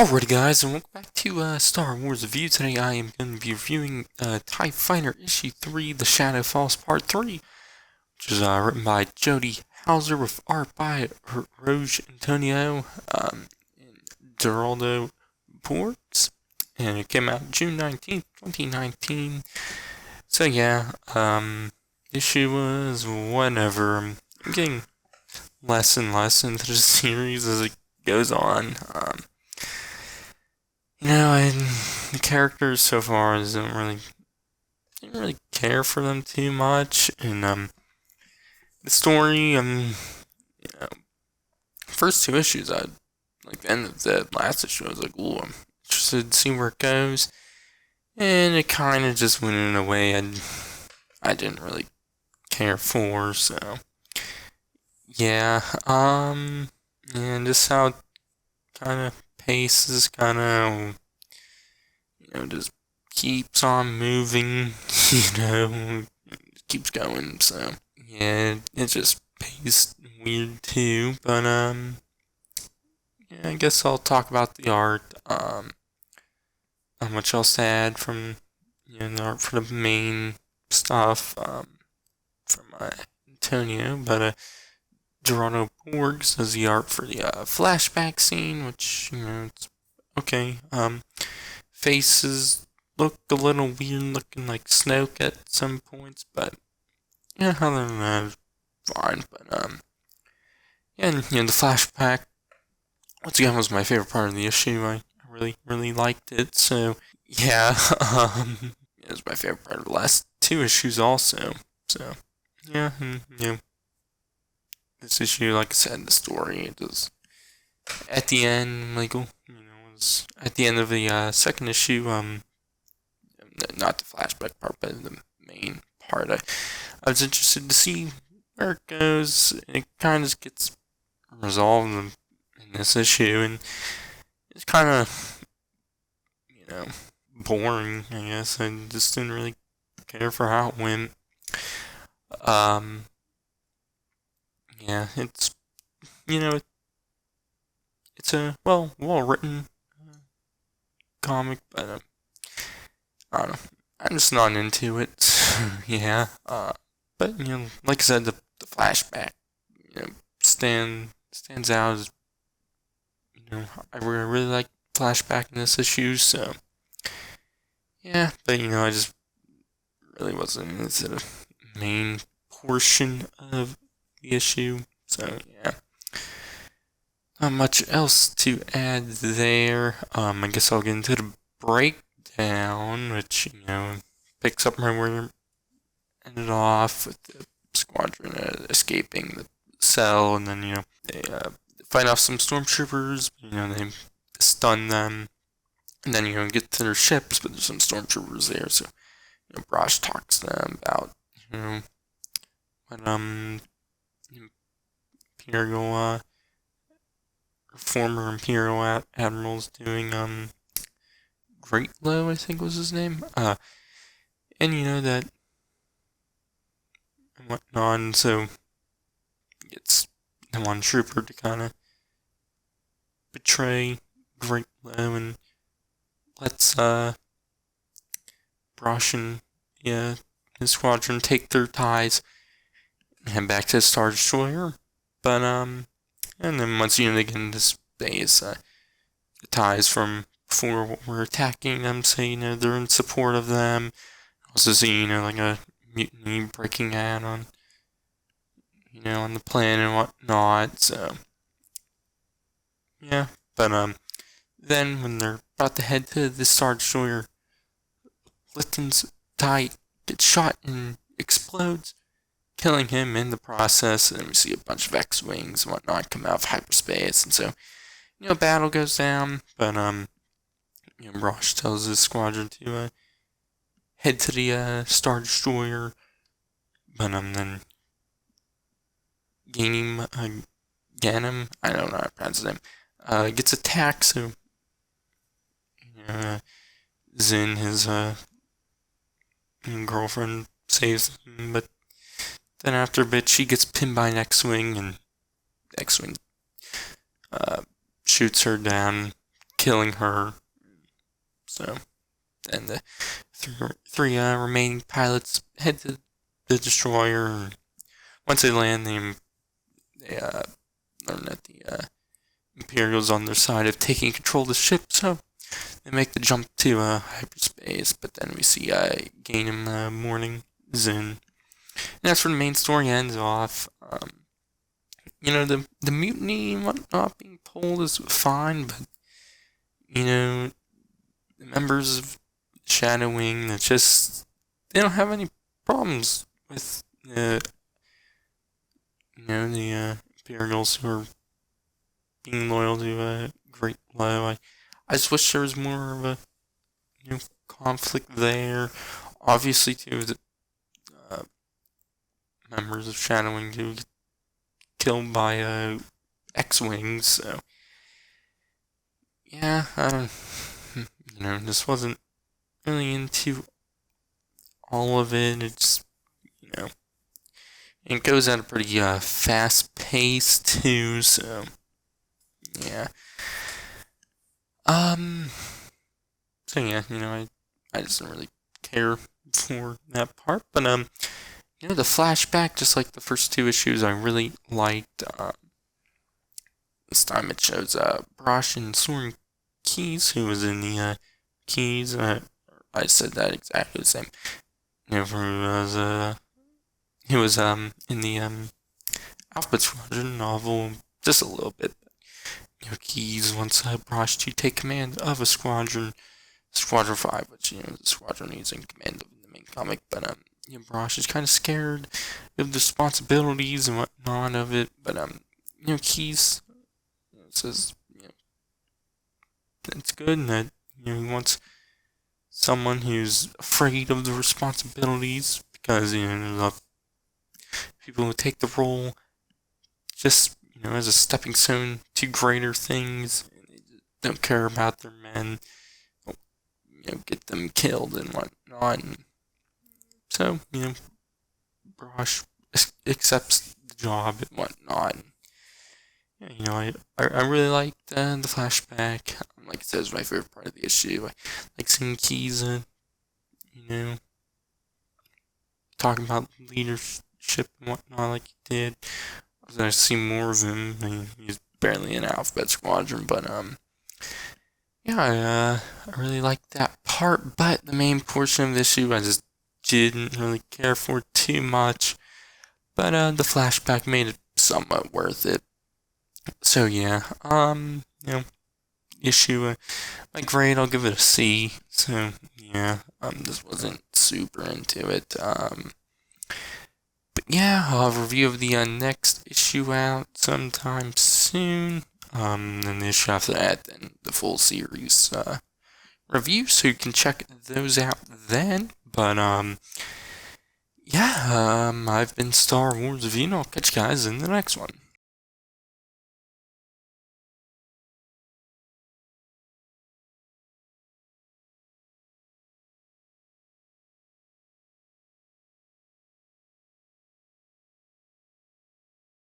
Alrighty guys, and welcome back to Star Wars Review. Today I am going to be reviewing TIE Fighter Issue 3, The Shadow Falls Part 3, which is written by Jody Hauser with art by Roge Antonio and Geraldo Porks, and it came out June 19th, 2019. So yeah, issue was whatever. I'm getting less and less into the series as it goes on. And the characters so far didn't really care for them too much, and the story, first two issues, like the end of the last issue, I was like, ooh, I'm interested to see where it goes, and it kind of just went in a way I didn't really care for, so yeah, and just how it kind of paces, kind of, just keeps on moving, keeps going, so, yeah, it just pays weird too, but, yeah, I guess I'll talk about the art, not much else to add from, the art for the main stuff, from, Antonio, but, Gerardo Borgs does the art for the, flashback scene, which, it's okay, faces look a little weird looking like Snoke at some points, but yeah, other than that, it's fine. But yeah, and the flashback once again was my favorite part of the issue. I really liked it. So yeah, it was my favorite part of the last two issues also. So yeah, and this issue, like I said, the story it was at the end, like was at the end of the second issue. Not the flashback part, but the main part. I was interested to see where it goes. It kind of gets resolved in this issue, and it's kind of, boring, I guess. I just didn't really care for how it went. Yeah, it's, it's a well written comic, but I don't know. I'm just not into it. Yeah. But like I said, the flashback, stands out as I really like flashback in this issue. So yeah, but I just really wasn't into the main portion of the issue. So yeah. Not much else to add there. I guess I'll get into the breakdown, which, picks up right where it ended off with the squadron escaping the cell, and then, they fight off some stormtroopers, they stun them, and then, get to their ships, but there's some stormtroopers there, so, Brosh talks to them about, what, Imperial, former Imperial admirals doing, Greatlow, I think was his name. And that and whatnot, and so gets the one trooper to kind of betray Greatlow and lets Brosh and his squadron take their ties and head back to the Star Destroyer. But and then once they get into space, the ties from before were attacking them, say they're in support of them. Also see like a mutiny breaking out on on the plan and whatnot. So yeah, but then when they're about to head to the Star Destroyer, Litton's tie gets shot and explodes, killing him in the process. And we see a bunch of X-wings and whatnot come out of hyperspace, and so battle goes down. But Brosh tells his squadron to head to the Star Destroyer, but then Ganem, I don't know how to pronounce his name, gets attacked, so Zin, his girlfriend, saves him, but then after a bit she gets pinned by an X-Wing, and X-Wing shoots her down, killing her. So, and the three remaining pilots head to the destroyer. And once they land, they learn that the Imperials on their side of taking control of the ship. So they make the jump to hyperspace. But then we see Gainem mourning Zin. And that's where the main story ends off. The mutiny and whatnot being pulled is fine, but the members of Shadow Wing, they don't have any problems with the Imperials who are being loyal to Great Low. I just wish there was more of a conflict there. Obviously, too, the members of Shadow Wing do get killed by X-Wings, so yeah, I don't, just wasn't really into all of it. It's, it goes at a pretty fast pace too, so yeah. So yeah, I just don't really care for that part, but the flashback, just like the first two issues, I really liked. This time it shows Brosh and Soren Keys, who was in the Keys. I said that exactly the same. He was in the Alphabet Squadron novel, just a little bit. Keys wants Brosh to take command of a Squadron 5, which is the squadron he's in command of in the main comic. But Brosh is kind of scared of the responsibilities and whatnot of it. But Keys says it's good, and that he wants someone who's afraid of the responsibilities, because people who take the role just as a stepping stone to greater things. They don't care about their men, get them killed and whatnot. And so Brosh accepts the job and whatnot. I really liked the flashback. Like I said, it was my favorite part of the issue. I like seeing Keys, talking about leadership and whatnot like he did. I was going to see more of him. He's barely in Alphabet Squadron, but I really liked that part. But the main portion of the issue, I just didn't really care for too much. But the flashback made it somewhat worth it. So yeah, issue, my grade, I'll give it a C. So yeah, just wasn't super into it. But yeah, I'll have a review of the next issue out sometime soon. And the issue after that, then the full series review, so you can check those out then. But I've been Star Wars Vino. I'll catch you guys in the next one.